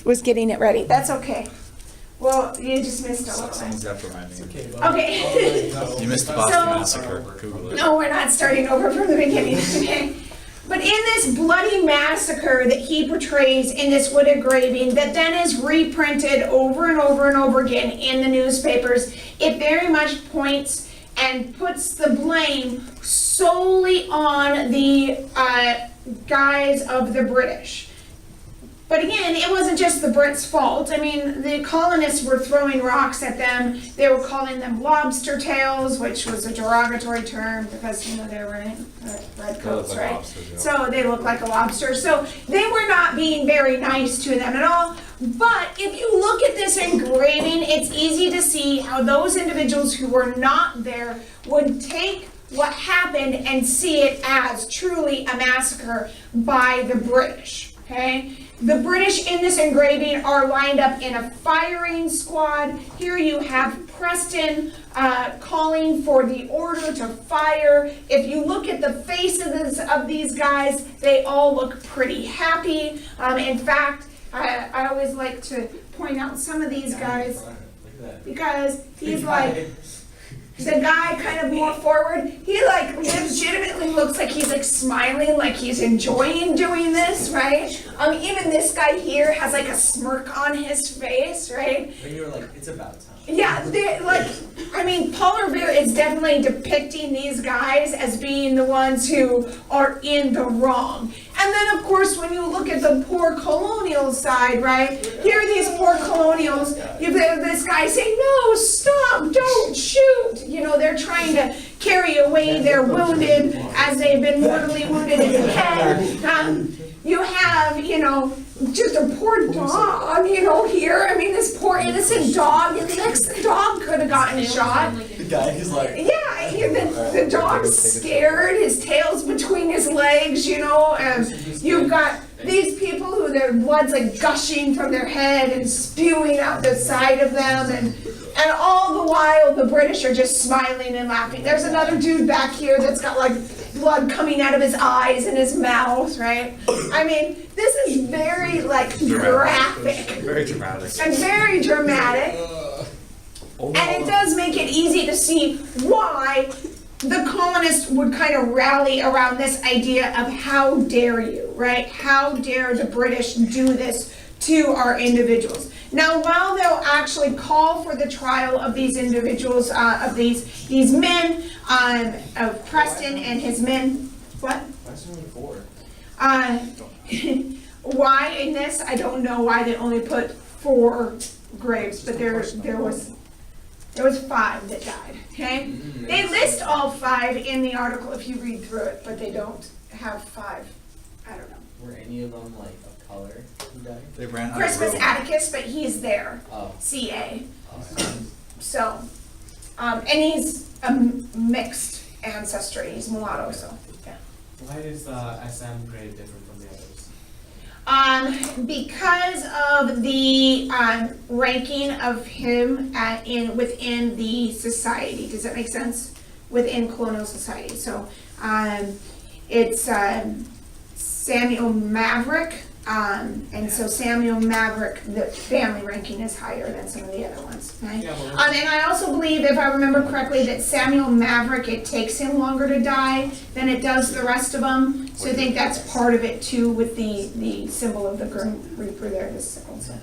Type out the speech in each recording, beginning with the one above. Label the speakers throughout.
Speaker 1: was getting it ready. That's okay. Well, you just missed a little bit.
Speaker 2: Someone's got to remind me.
Speaker 1: Okay.
Speaker 2: You missed the Boston Massacre. Google it.
Speaker 1: No, we're not starting over from the beginning today. But in this bloody massacre that he portrays in this wood engraving that then is reprinted over and over and over again in the newspapers, it very much points and puts the blame solely on the guise of the British. But again, it wasn't just the Brits' fault. I mean, the colonists were throwing rocks at them. They were calling them lobster tails, which was a derogatory term because, you know, they were in red coats,
Speaker 2: like
Speaker 1: right?
Speaker 2: lobsters, yeah.
Speaker 1: So they look like a lobster. So they were not being very nice to them at all. But if you look at this engraving, it's easy to see how those individuals who were not there would take what happened and see it as truly a massacre by the British, okay? The British in this engraving are lined up in a firing squad. Here you have Preston calling for the order to fire. If you look at the faces of these guys, they all look pretty happy. In fact, I always like to point out some of these guys because he's like, the guy kind of more forward, he like legitimately looks like he's like smiling, like he's enjoying doing this, right? Even this guy here has like a smirk on his face, right?
Speaker 3: And you were like, it's about time.
Speaker 1: Yeah, they like, I mean, Paul Revere is definitely depicting these guys as being the ones who are in the wrong. And then, of course, when you look at the poor colonial side, right? Here are these poor colonials. You have this guy saying, no, stop, don't shoot. You know, they're trying to carry away their wounded as they've been mortally wounded in the head. You have, you know, just a poor dog, you know, here. I mean, this poor innocent dog. The next dog could have gotten shot.
Speaker 3: The guy is like,
Speaker 1: Yeah, the dog's scared, his tail's between his legs, you know, and you've got these people who their blood's like gushing from their head and spewing out the side of them, and all the while the British are just smiling and laughing. There's another dude back here that's got like blood coming out of his eyes and his mouth, right? I mean, this is very like graphic
Speaker 2: Very dramatic.
Speaker 1: and very dramatic. And it does make it easy to see why the colonists would kind of rally around this idea of how dare you, right? How dare the British do this to our individuals? Now, while they'll actually call for the trial of these individuals, of these men, of Preston and his men, what?
Speaker 3: why's there only 4?
Speaker 1: Why in this? I don't know why they only put 4 graves, but there was 5 that died, okay? They list all 5 in the article if you read through it, but they don't have 5. I don't know.
Speaker 3: Were any of them like of color who died?
Speaker 2: They ran out of
Speaker 1: Christmas
Speaker 2: room.
Speaker 1: Atticus, but he's there,
Speaker 3: Oh.
Speaker 1: CA.
Speaker 3: Oh,
Speaker 1: So, and he's a mixed ancestry, he's mulatto, so, yeah.
Speaker 4: Why is the SM grade different from the others?
Speaker 1: Because of the ranking of him within the society. Does that make sense? Within colonial society. So it's Samuel Maverick, and so Samuel Maverick, the family ranking is higher than some of the other ones. Right?
Speaker 4: Yeah, well,
Speaker 1: And I also believe, if I remember correctly, that Samuel Maverick, it takes him longer to die than it does the rest of them. So I think that's part of it too, with the symbol of the Grim Reaper there, the sickle. So,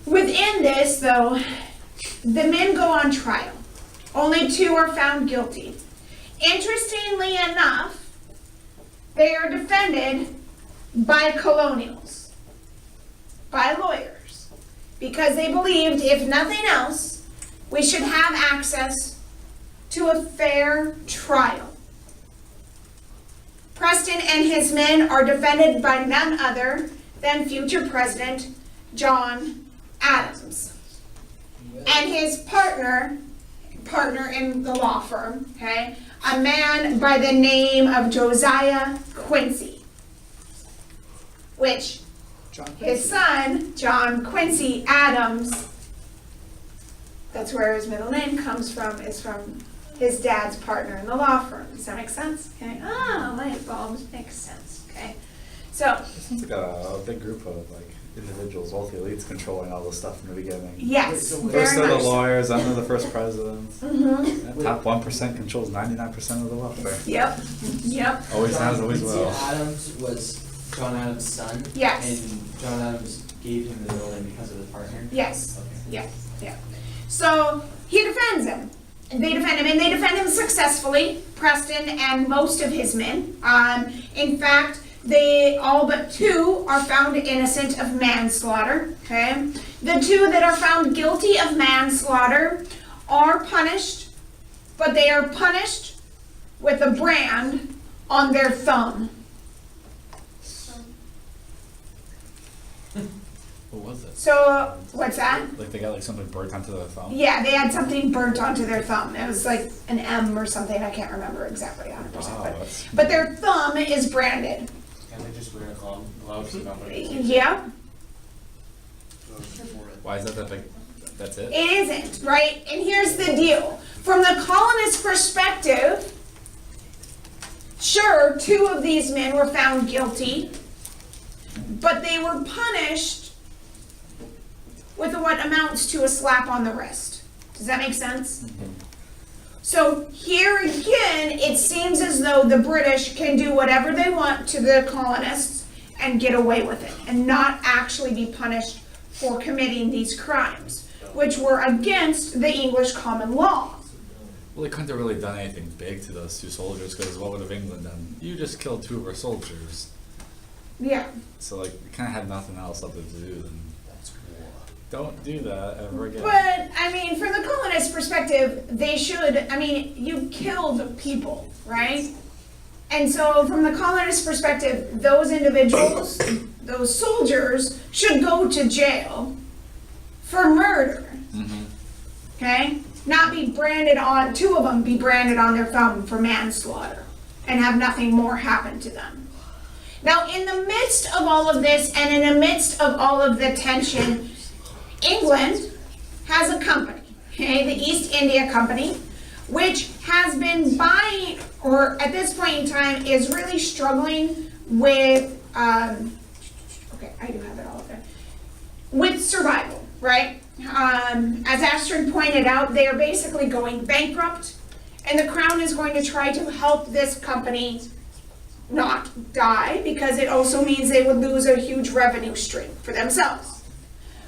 Speaker 1: within this, though, the men go on trial. Only 2 are found guilty. Interestingly enough, they are defended by colonials, by lawyers, because they believed, if nothing else, we should have access to a fair trial. Preston and his men are defended by none other than future President John Adams and his partner in the law firm, okay, a man by the name of Josiah Quincy, which his son, John Quincy Adams, that's where his middle name comes from, is from his dad's partner in the law firm. Does that make sense? Okay. Ah, light bulbs make sense. Okay. So,
Speaker 2: Sounds like a big group of like individuals, all the elites controlling all this stuff in the beginning.
Speaker 1: yes,
Speaker 3: So
Speaker 2: First
Speaker 1: very
Speaker 2: they're the
Speaker 1: much. so.
Speaker 2: lawyers, then they're the first presidents.
Speaker 1: Mhm.
Speaker 2: That top 1% controls 99% of the welfare.
Speaker 1: Yep, yep,
Speaker 2: Always has, always will.
Speaker 3: Adams was John Adams' son.
Speaker 1: Yes.
Speaker 3: And John Adams gave him the building because of the partner.
Speaker 1: yes,
Speaker 3: Okay.
Speaker 1: yeah, yeah. So, he defends him. They defend him, and they defend him successfully, Preston and most of his men. In fact, they all but 2 are found innocent of manslaughter, okay? The 2 that are found guilty of manslaughter are punished, but they are punished with a brand on their thumb.
Speaker 2: What was it?
Speaker 1: So, what's that?
Speaker 2: Like they got like something burnt onto their thumb?
Speaker 1: Yeah, they had something burnt onto their thumb. It was like an M or something, I can't remember exactly 100%.
Speaker 2: Wow,
Speaker 1: But,
Speaker 2: that's.
Speaker 1: but their thumb is branded.
Speaker 4: Can they just wear gloves and nobody?
Speaker 1: Yeah,
Speaker 2: Why is that big? That's it?
Speaker 1: it isn't, right? And here's the deal. From the colonist perspective, sure, 2 of these men were found guilty, but they were punished with what amounts to a slap on the wrist. Does that make sense? So here again, it seems as though the British can do whatever they want to the colonists and get away with it and not actually be punished for committing these crimes, which were against the English common law.
Speaker 2: Well, they couldn't have really done anything big to those 2 soldiers because what would have England done? You just killed 2 of our soldiers.
Speaker 1: Yeah.
Speaker 2: So like, we kind of had nothing else other to do than
Speaker 3: That's cool.
Speaker 2: don't do that ever again.
Speaker 1: But, I mean, from the colonist perspective, they should, I mean, you killed people, right? And so from the colonist perspective, those individuals, those soldiers, should go to jail for murder,
Speaker 2: Mhm.
Speaker 1: okay? Not be branded on, 2 of them be branded on their thumb for manslaughter and have nothing more happen to them. Now, in the midst of all of this and in the midst of all of the tension, England has a company, okay, the East India Company, which has been buying, or at this point in time, is really struggling with, okay, I do have it all up there, with survival, right? As Astrid pointed out, they are basically going bankrupt, and the Crown is going to try to help this company not die, because it also means they would lose a huge revenue stream for themselves.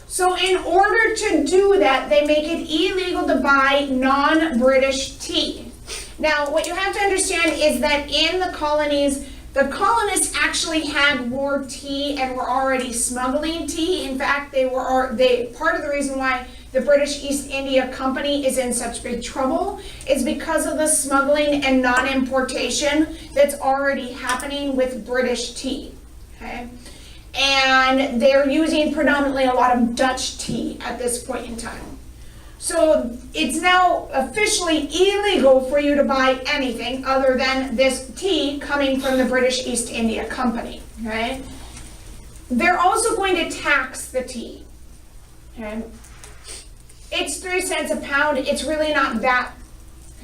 Speaker 1: So in order to do that, they make it illegal to buy non-British tea. Now, what you have to understand is that in the colonies, the colonists actually had more tea and were already smuggling tea. In fact, part of the reason why the British East India Company is in such big trouble is because of the smuggling and non-importation that's already happening with British tea, okay? And they're using predominantly a lot of Dutch tea at this point in time. So it's now officially illegal for you to buy anything other than this tea coming from the British East India Company, okay? They're also going to tax the tea, okay? It's 3 cents a pound. It's really not that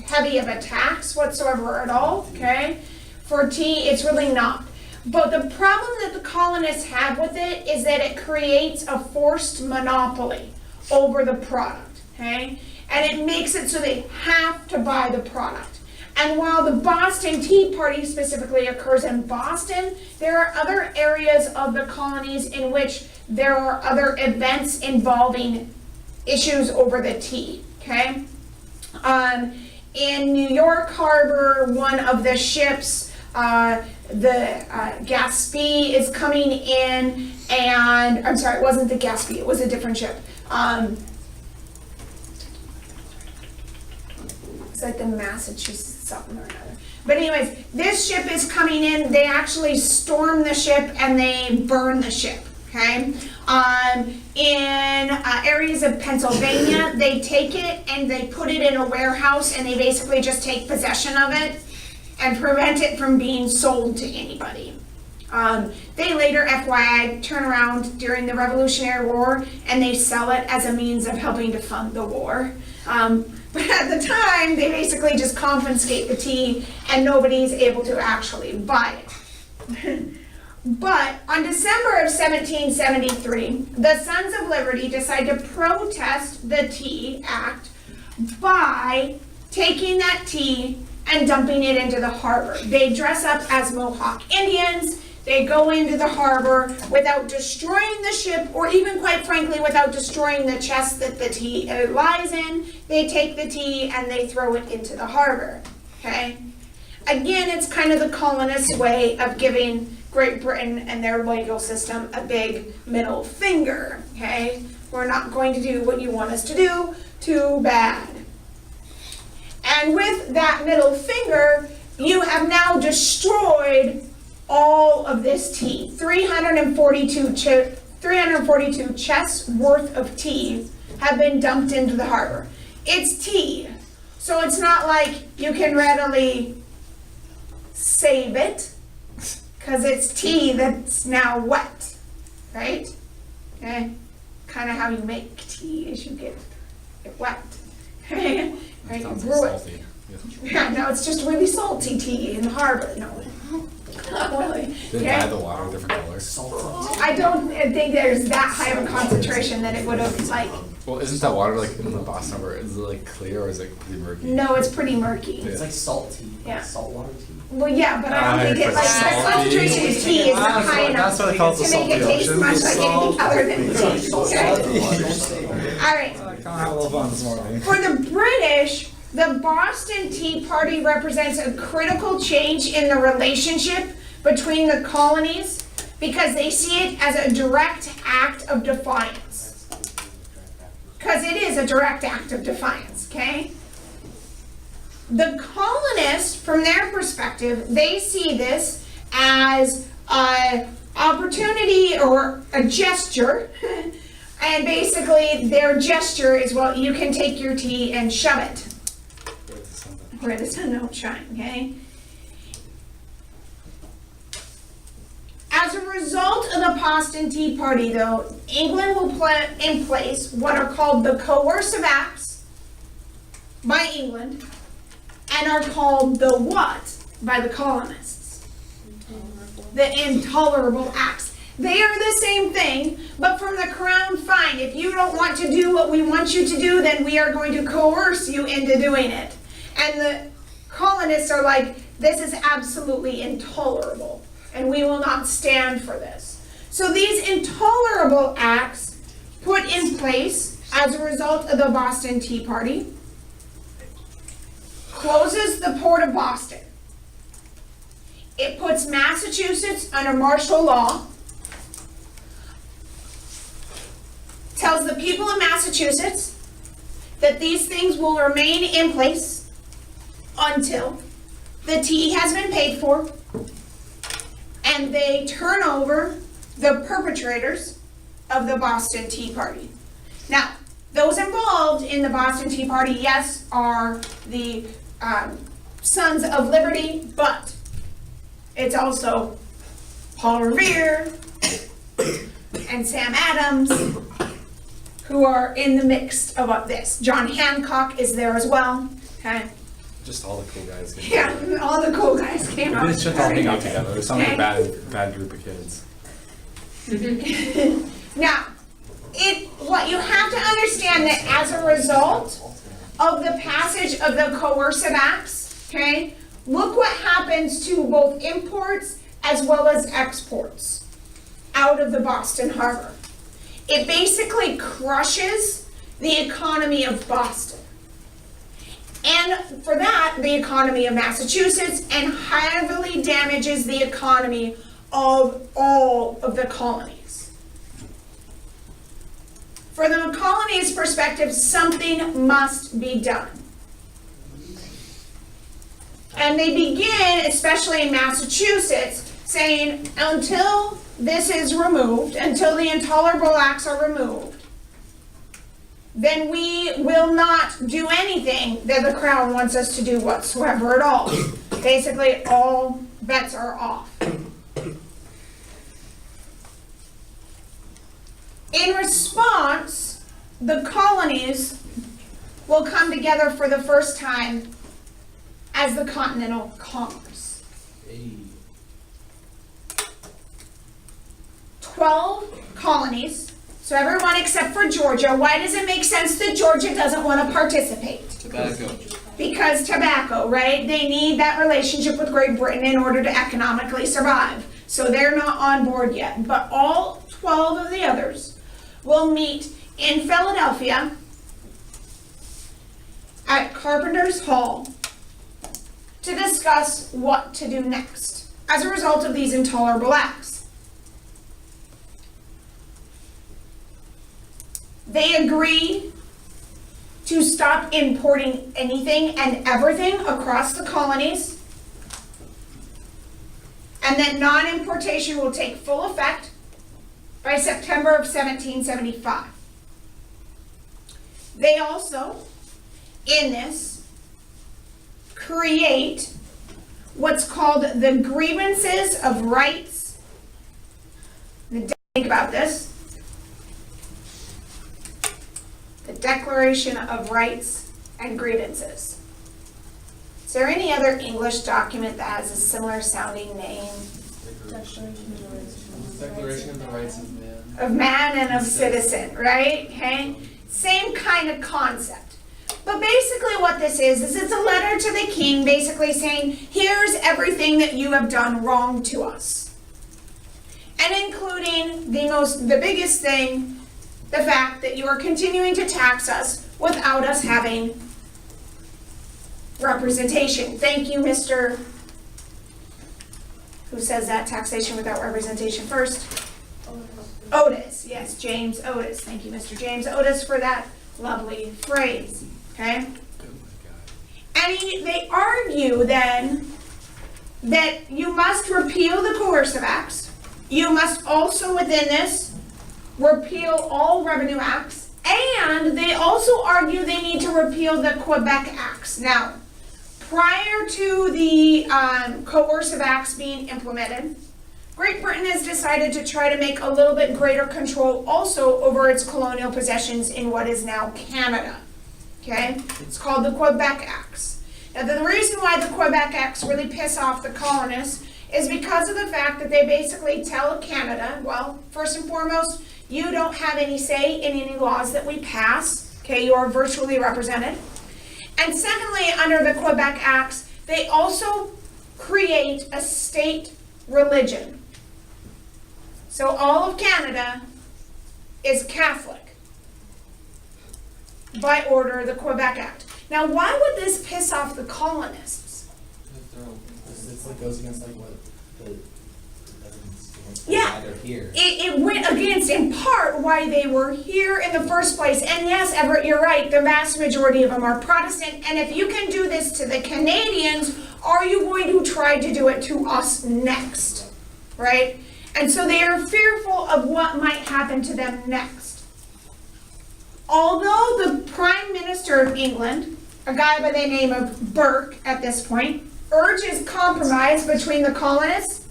Speaker 1: heavy of a tax whatsoever at all, okay? For tea, it's really not. But the problem that the colonists have with it is that it creates a forced monopoly over the product, okay? And it makes it so they have to buy the product. And while the Boston Tea Party specifically occurs in Boston, there are other areas of the colonies in which there are other events involving issues over the tea, okay? In New York Harbor, one of the ships, the Gaspee is coming in, and I'm sorry, it wasn't the Gaspee, it was a different ship. It's like the Massachusetts something or another. But anyways, this ship is coming in. They actually storm the ship and they burn the ship. Okay. In areas of Pennsylvania, they take it and they put it in a warehouse and they basically just take possession of it and prevent it from being sold to anybody. They later, FYI, turn around during the Revolutionary War and they sell it as a means of helping to fund the war. But at the time, they basically just confiscate the tea and nobody's able to actually buy it. But on December of 1773, the Sons of Liberty decide to protest the Tea Act by taking that tea and dumping it into the harbor. They dress up as Mohawk Indians. They go into the harbor without destroying the ship, or even quite frankly, without destroying the chest that the tea lies in. They take the tea and they throw it into the harbor, okay? Again, it's kind of the colonists' way of giving Great Britain and their legal system a big middle finger, okay? We're not going to do what you want us to do, too bad. And with that middle finger, you have now destroyed all of this tea. 342 chests worth of tea have been dumped into the harbor. It's tea, so it's not like you can readily save it, because it's tea that's now wet, right? Okay, kind of how you make tea is you get it wet. Right, you
Speaker 2: Sounds
Speaker 1: brew it.
Speaker 2: salty.
Speaker 1: Yeah, no, it's just really salty tea in the harbor. No, not really.
Speaker 2: They
Speaker 1: Okay?
Speaker 2: dye the water a different color.
Speaker 1: I don't think there's that high of a concentration that it would have, like,
Speaker 2: Well, isn't that water like in the Boston Harbor? Is it like clear or is it pretty murky?
Speaker 1: no, it's pretty murky.
Speaker 2: Yeah.
Speaker 3: It's like salt tea,
Speaker 1: Yeah.
Speaker 3: like saltwater tea.
Speaker 1: Well, yeah, but I don't think it, like, the
Speaker 2: Salty.
Speaker 1: concentration of tea is not high enough
Speaker 2: That's what I call the
Speaker 1: to make it
Speaker 2: salty
Speaker 1: taste
Speaker 2: ocean.
Speaker 1: much like anything other than tea. Okay? All right.
Speaker 2: I kind of had a little fun this morning.
Speaker 1: For the British, the Boston Tea Party represents a critical change in the relationship between the colonies because they see it as a direct act of defiance. Because it is a direct act of defiance, okay? The colonists, from their perspective, they see this as an opportunity or a gesture. And basically, their gesture is, well, you can take your tea and shove it where the sun don't shine, okay? As a result of the Boston Tea Party, though, England will put in place what are called the coercive acts by England and are called the what by the colonists? The intolerable acts. They are the same thing, but from the crown, fine. If you don't want to do what we want you to do, then we are going to coerce you into doing it. And the colonists are like, this is absolutely intolerable, and we will not stand for this. So these intolerable acts put in place as a result of the Boston Tea Party closes the port of Boston. It puts Massachusetts under martial law, tells the people of Massachusetts that these things will remain in place until the tea has been paid for, and they turn over the perpetrators of the Boston Tea Party. Now, those involved in the Boston Tea Party, yes, are the Sons of Liberty, but it's also Paul Revere and Sam Adams who are in the mix of this. John Hancock is there as well, okay?
Speaker 2: Just all the cool guys.
Speaker 1: Yeah, all the cool guys came out.
Speaker 2: They should all hang out together. It sounds like a bad group of kids.
Speaker 1: Now, what you have to understand that as a result of the passage of the coercive acts, okay, look what happens to both imports as well as exports out of the Boston Harbor. It basically crushes the economy of Boston. And for that, the economy of Massachusetts, and heavily damages the economy of all of the colonies. For the colonies' perspective, something must be done. And they begin, especially in Massachusetts, saying until this is removed, until the intolerable acts are removed, then we will not do anything that the Crown wants us to do whatsoever at all. Basically, all bets are off. In response, the colonies will come together for the first time as the Continental Congress. 12 colonies, so everyone except for Georgia. Why does it make sense that Georgia doesn't want to participate?
Speaker 4: Tobacco.
Speaker 1: Because tobacco, right? They need that relationship with Great Britain in order to economically survive. So they're not on board yet. But all 12 of the others will meet in Philadelphia at Carpenter's Hall to discuss what to do next as a result of these intolerable acts. They agree to stop importing anything and everything across the colonies, and that non-importation will take full effect by September of 1775. They also, in this, create what's called the Grievances of Rights. Think about this. The Declaration of Rights and Grievances. Is there any other English document that has a similar sounding name?
Speaker 4: Declaration of the Rights of Man.
Speaker 1: Of man and of citizen, right? Okay? Same kind of concept. But basically what this is it's a letter to the king basically saying, here's everything that you have done wrong to us. And including the biggest thing, the fact that you are continuing to tax us without us having representation. Thank you, Mr. Who says that? Taxation without representation first? Otis, yes, James Otis. Thank you, Mr. James Otis, for that lovely phrase, okay? And they argue then that you must repeal the coercive acts. You must also, within this, repeal all revenue acts, and they also argue they need to repeal the Quebec Acts. Now, prior to the coercive acts being implemented, Great Britain has decided to try to make a little bit greater control also over its colonial possessions in what is now Canada. Okay? It's called the Quebec Acts. Now, the reason why the Quebec Acts really piss off the colonists is because of the fact that they basically tell Canada, well, first and foremost, you don't have any say in any laws that we pass. Okay, you are virtually represented. And secondly, under the Quebec Acts, they also create a state religion. So all of Canada is Catholic by order of the Quebec Act. Now, why would this piss off the colonists?
Speaker 3: It's like goes against like what the
Speaker 1: Yeah.
Speaker 3: they're here.
Speaker 1: It went against, in part, why they were here in the first place. And yes, Everett, you're right, the vast majority of them are Protestant. And if you can do this to the Canadians, are you going to try to do it to us next? Right? And so they are fearful of what might happen to them next. Although the Prime Minister of England, a guy by the name of Burke at this point, urges compromise between the colonists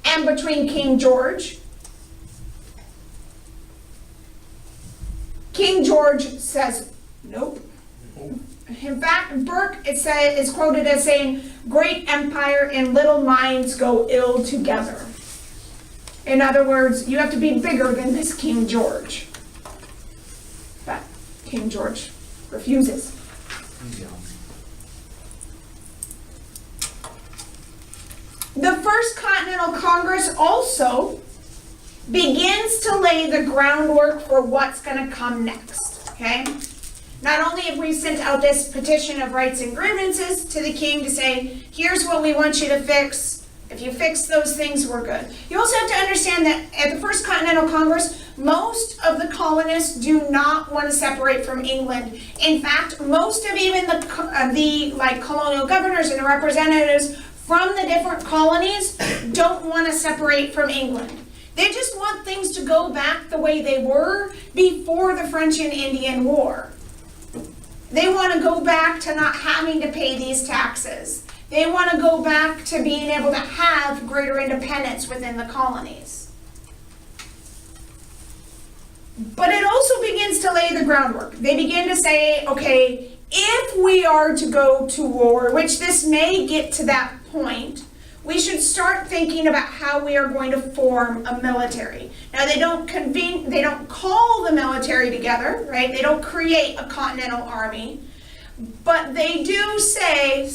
Speaker 1: and between King George, King George says, nope. In fact, Burke is quoted as saying, great empire and little minds go ill together. In other words, you have to be bigger than this King George. But King George refuses. The First Continental Congress also begins to lay the groundwork for what's going to come next, okay? Not only have we sent out this petition of rights and grievances to the king to say, here's what we want you to fix. If you fix those things, we're good. You also have to understand that at the First Continental Congress, most of the colonists do not want to separate from England. In fact, most of even the colonial governors and the representatives from the different colonies don't want to separate from England. They just want things to go back the way they were before the French and Indian War. They want to go back to not having to pay these taxes. They want to go back to being able to have greater independence within the colonies. But it also begins to lay the groundwork. They begin to say, okay, if we are to go to war, which this may get to that point, we should start thinking about how we are going to form a military. Now, they don't call the military together, right? They don't create a continental army, but they do say,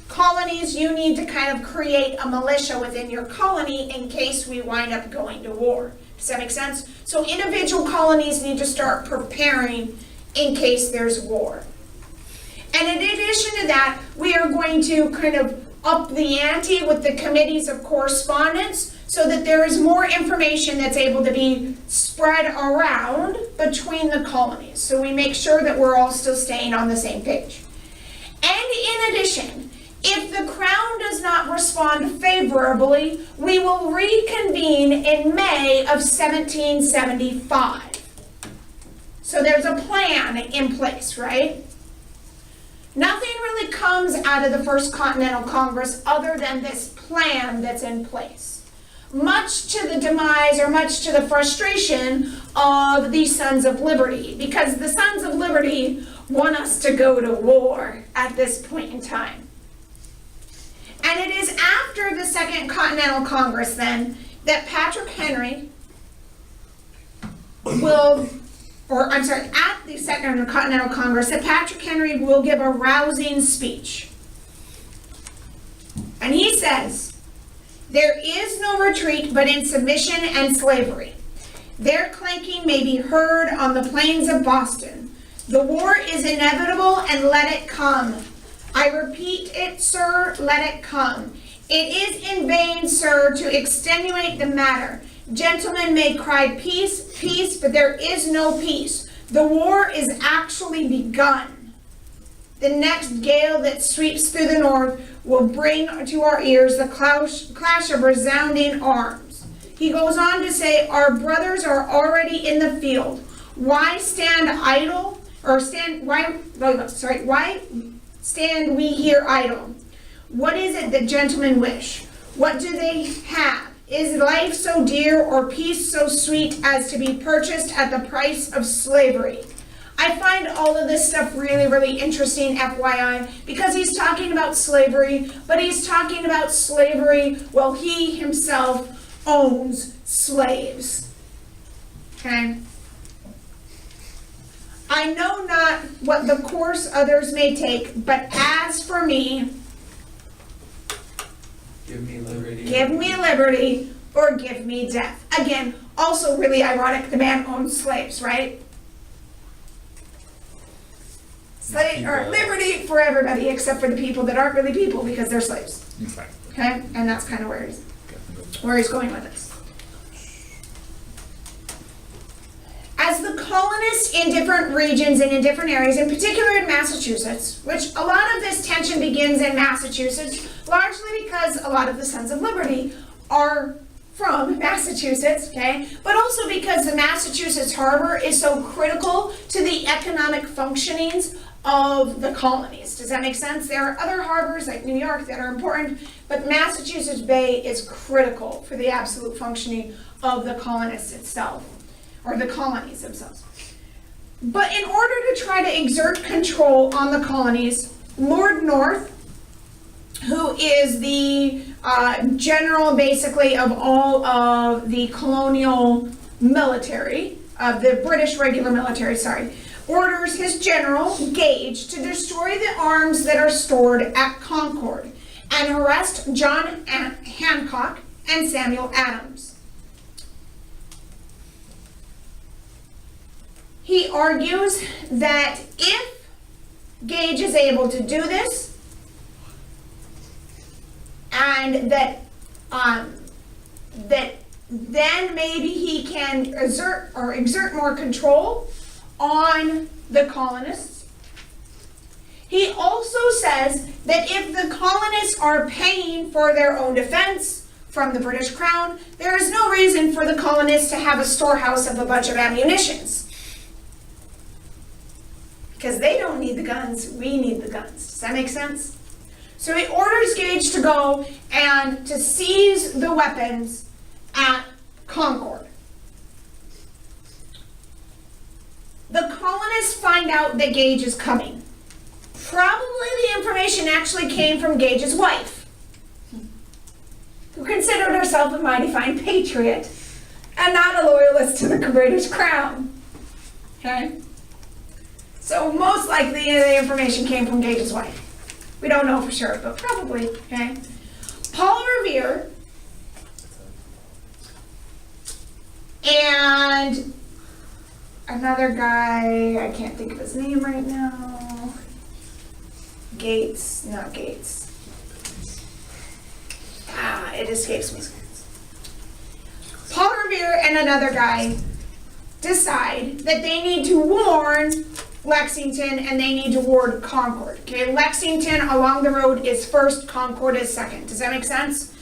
Speaker 1: colonies, you need to kind of create a militia within your colony in case we wind up going to war. Does that make sense? So individual colonies need to start preparing in case there's war. And in addition to that, we are going to kind of up the ante with the committees of correspondence so that there is more information that's able to be spread around between the colonies. So we make sure that we're all still staying on the same page. And in addition, if the Crown does not respond favorably, we will reconvene in May of 1775. So there's a plan in place, right? Nothing really comes out of the First Continental Congress other than this plan that's in place. Much to the demise or much to the frustration of the Sons of Liberty, because the Sons of Liberty want us to go to war at this point in time. And it is after the Second Continental Congress then that Patrick Henry at the Second Continental Congress, that Patrick Henry will give a rousing speech. And he says, "There is no retreat but in submission and slavery. Their clanking may be heard on the plains of Boston. The war is inevitable and let it come. I repeat it, sir, let it come. It is in vain, sir, to extenuate the matter. Gentlemen may cry peace, peace, but there is no peace. The war is actually begun. The next gale that sweeps through the north will bring to our ears the clash of resounding arms." He goes on to say, "Our brothers are already in the field. Why stand idle? Why stand we here idle? What is it that gentlemen wish? What do they have? Is life so dear or peace so sweet as to be purchased at the price of slavery?" I find all of this stuff really, really interesting, FYI, because he's talking about slavery, but he's talking about slavery while he himself owns slaves. Okay? "I know not what the course others may take, but as for me,
Speaker 4: Give me liberty.
Speaker 1: give me liberty or give me death." Again, also really ironic, the man owns slaves, right? Liberty for everybody except for the people that aren't really people because they're slaves.
Speaker 2: Exactly.
Speaker 1: Okay? And that's kind of where he's going with this. As the colonists in different regions and in different areas, in particular in Massachusetts, which a lot of this tension begins in Massachusetts, largely because a lot of the Sons of Liberty are from Massachusetts, okay? But also because the Massachusetts harbor is so critical to the economic functionings of the colonies. Does that make sense? There are other harbors like New York that are important, but Massachusetts Bay is critical for the absolute functioning of the colonists itself, or the colonies themselves. But in order to try to exert control on the colonies, Lord North, who is the general basically of all of the colonial military, the British regular military, orders his general, Gage, to destroy the arms that are stored at Concord and arrest John Hancock and Samuel Adams. He argues that if Gage is able to do this, and that then maybe he can exert more control on the colonists. He also says that if the colonists are paying for their own defense from the British Crown, there is no reason for the colonists to have a storehouse of a bunch of ammunitions. Because they don't need the guns, we need the guns. Does that make sense? So he orders Gage to go and to seize the weapons at Concord. The colonists find out that Gage is coming. Probably the information actually came from Gage's wife. considered herself a mighty fine patriot and not a loyalist to the British crown. Okay? So most likely the information came from Gage's wife. We don't know for sure, but probably, okay? Paul Revere and another guy, I can't think of his name right now. Gates, not Gates. It escapes me. Paul Revere and another guy decide that they need to warn Lexington and they need to warn Concord. Okay, Lexington along the road is first, Concord is second. Does that make sense?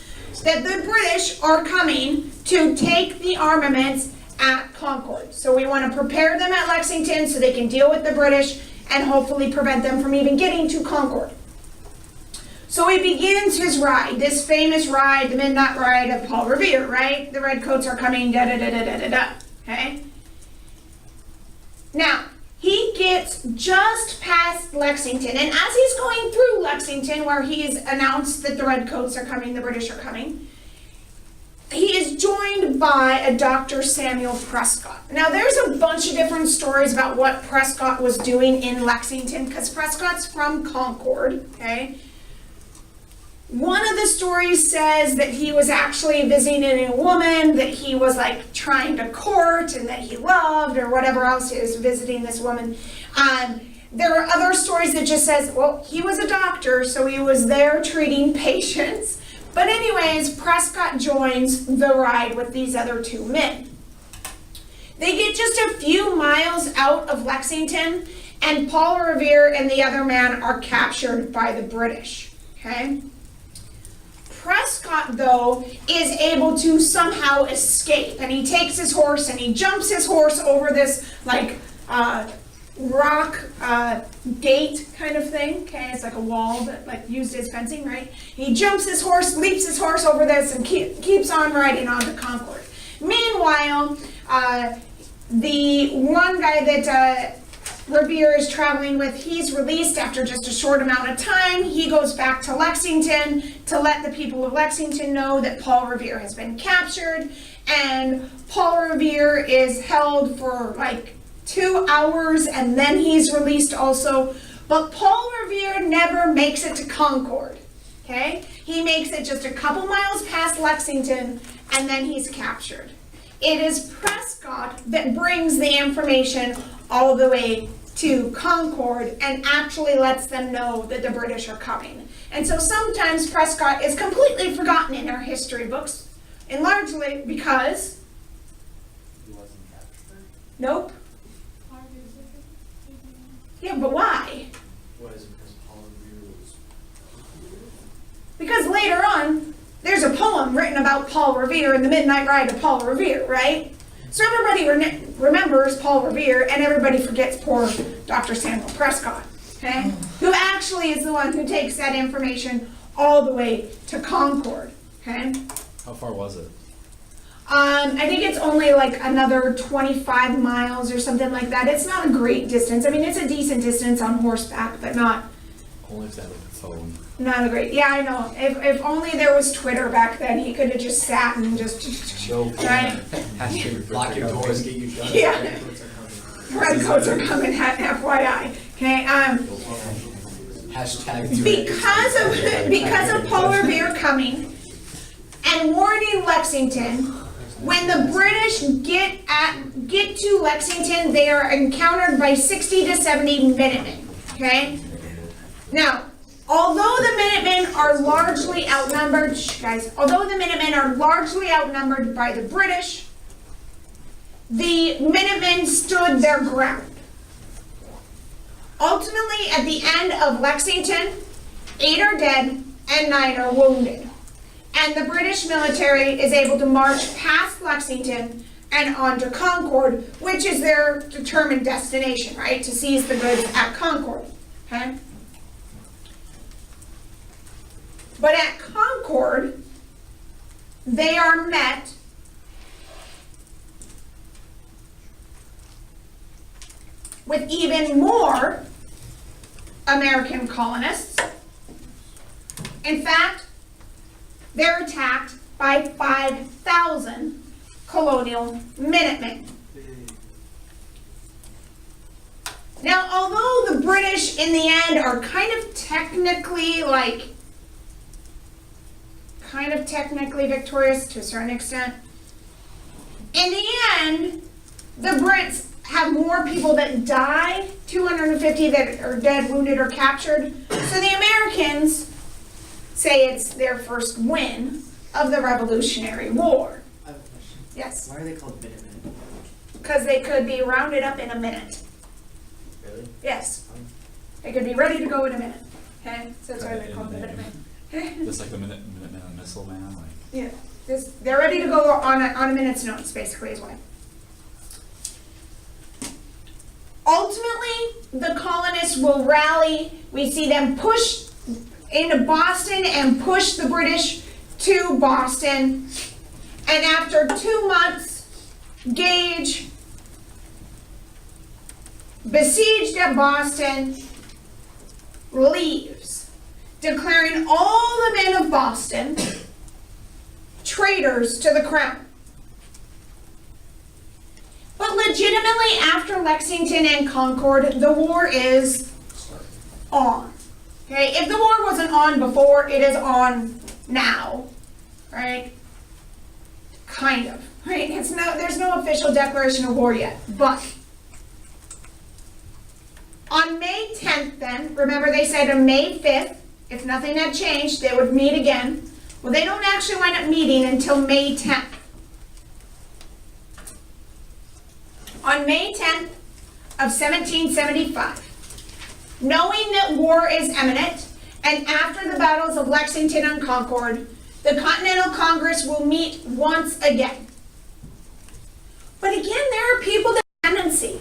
Speaker 1: That the British are coming to take the armaments at Concord. So we want to prepare them at Lexington so they can deal with the British and hopefully prevent them from even getting to Concord. So he begins his ride, this famous ride, the midnight ride of Paul Revere, right? The redcoats are coming, da-da-da-da-da-da-da, okay? Now, he gets just past Lexington, and as he's going through Lexington, where he's announced that the redcoats are coming, the British are coming, he is joined by a Dr. Samuel Prescott. Now, there's a bunch of different stories about what Prescott was doing in Lexington, because Prescott's from Concord, okay? One of the stories says that he was actually visiting a woman that he was like trying to court and that he loved or whatever else he was visiting this woman. There are other stories that just says, well, he was a doctor, so he was there treating patients. But anyways, Prescott joins the ride with these other two men. They get just a few miles out of Lexington and Paul Revere and the other man are captured by the British, okay? Prescott, though, is able to somehow escape, and he takes his horse and he jumps his horse over this, like, rock gate kind of thing, okay? It's like a wall that, like, used as fencing, right? He jumps his horse, leaps his horse over this, and keeps on riding on to Concord. Meanwhile, the one guy that Revere is traveling with, he's released after just a short amount of time. He goes back to Lexington to let the people of Lexington know that Paul Revere has been captured. And Paul Revere is held for like 2 hours and then he's released also. But Paul Revere never makes it to Concord, okay? He makes it just a couple miles past Lexington and then he's captured. It is Prescott that brings the information all the way to Concord and actually lets them know that the British are coming. And so sometimes Prescott is completely forgotten in our history books, and largely because,
Speaker 3: He wasn't captured.
Speaker 1: nope. Yeah, but why?
Speaker 3: Why is it because Paul Revere was?
Speaker 1: Because later on, there's a poem written about Paul Revere and the midnight ride of Paul Revere, right? So everybody remembers Paul Revere and everybody forgets poor Dr. Samuel Prescott, okay? Who actually is the one who takes that information all the way to Concord, okay?
Speaker 2: How far was it?
Speaker 1: I think it's only like another 25 miles or something like that. It's not a great distance. I mean, it's a decent distance on horseback, but not
Speaker 2: Only if they had like a phone.
Speaker 1: a great, yeah, I know. If only there was Twitter back then, he could have just sat and just,
Speaker 2: No.
Speaker 1: right?
Speaker 3: Lock your doors, get you shut.
Speaker 1: Yeah.
Speaker 3: Redcoats are coming.
Speaker 1: Redcoats are coming, FYI, okay?
Speaker 3: Hashtag.
Speaker 1: Because of Paul Revere coming and warning Lexington, when the British get to Lexington, they are encountered by 60 to 70 Minutemen, okay? Now, although the Minutemen are largely outnumbered, although the Minutemen are largely outnumbered by the British, the Minutemen stood their ground. Ultimately, at the end of Lexington, 8 are dead and 9 are wounded. And the British military is able to march past Lexington and on to Concord, which is their determined destination, right? To seize the goods at Concord, okay? But at Concord, they are met with even more American colonists. In fact, they're attacked by by 5,000 colonial Minutemen. Now, although the British in the end are kind of technically victorious to a certain extent, in the end, the Brits have more people that die, 250 that are dead, wounded, or captured. So the Americans say it's their first win of the Revolutionary War.
Speaker 3: I have a question.
Speaker 1: Yes,
Speaker 3: Why are they called Minutemen?
Speaker 1: because they could be rounded up in a minute.
Speaker 3: Really?
Speaker 1: Yes, they could be ready to go in a minute. Okay, so that's why they call them Minutemen.
Speaker 2: Just like the Minuteman and Missile Man, like.
Speaker 1: Yeah, they're ready to go on a minute's notice, basically, is why. Ultimately, the colonists will rally. We see them push into Boston and push the British to Boston. And after 2 months, Gage besieged at Boston, leaves, declaring all the men of Boston traitors to the crown. But legitimately, after Lexington and Concord, the war is on. Okay, if the war wasn't on before, it is on now, right? Kind of, right? There's no official declaration of war yet, but on May 10th then, remember they said on May 5th, if nothing had changed, they would meet again. Well, they don't actually wind up meeting until May 10th. On May 10th of 1775, knowing that war is imminent, and after the battles of Lexington and Concord, the Continental Congress will meet once again. But again, there are people that have tendency.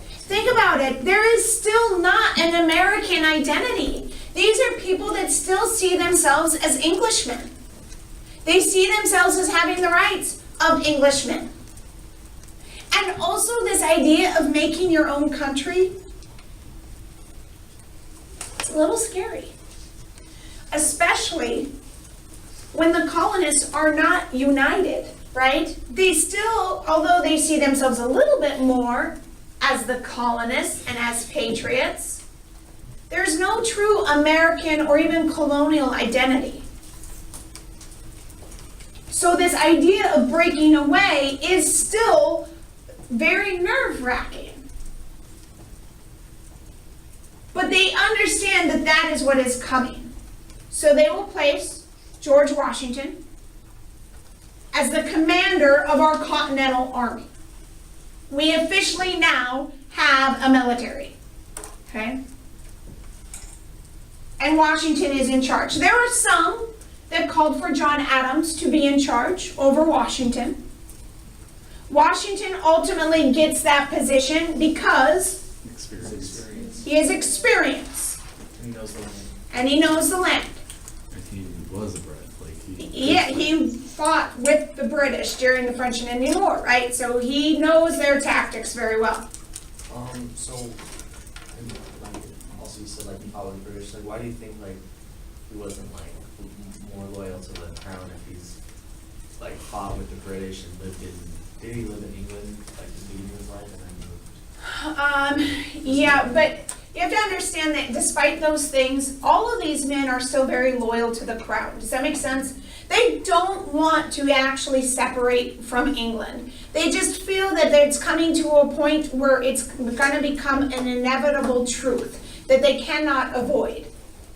Speaker 1: Think about it, there is still not an American identity. These are people that still see themselves as Englishmen. They see themselves as having the rights of Englishmen. And also this idea of making your own country, it's a little scary. Especially when the colonists are not united, right? They still, although they see themselves a little bit more as the colonists and as patriots, there's no true American or even colonial identity. So this idea of breaking away is still very nerve-wracking. But they understand that that is what is coming. So they will place George Washington as the commander of our Continental Army. We officially now have a military, okay? And Washington is in charge. There are some that called for John Adams to be in charge over Washington. Washington ultimately gets that position because
Speaker 2: Experience.
Speaker 1: he has experience
Speaker 3: And he knows the land.
Speaker 1: and he knows the land.
Speaker 2: And he was a Brit, like
Speaker 1: He fought with the British during the French and Indian War, right? So he knows their tactics very well.
Speaker 3: So, and like, also you said like he followed the British. Like, why do you think like he wasn't like more loyal to the crown if he's like fought with the British and lived in? Did he live in England like the beginning of his life and then moved?
Speaker 1: Yeah, but you have to understand that despite those things, all of these men are still very loyal to the crown. Does that make sense? They don't want to actually separate from England. They just feel that it's coming to a point where it's going to become an inevitable truth that they cannot avoid.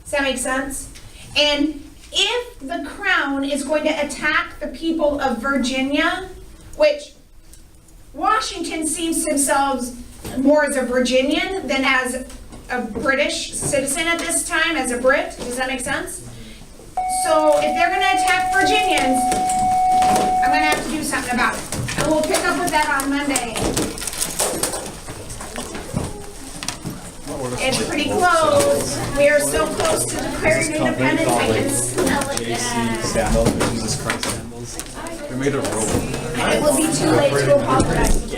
Speaker 1: Does that make sense? And if the crown is going to attack the people of Virginia, which Washington sees himself more as a Virginian than as a British citizen at this time, as a Brit. Does that make sense? So if they're going to attack Virginians, I'm going to have to do something about it. And we'll pick up with that on Monday. It's pretty close. We are so close to declaring independence. I can smell it.
Speaker 2: Sandals, Jesus Christ sandals. They're made of rope.
Speaker 1: And it will be too late to apologize.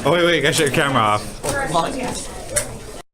Speaker 5: Oh wait, I got your camera off.
Speaker 1: Yes.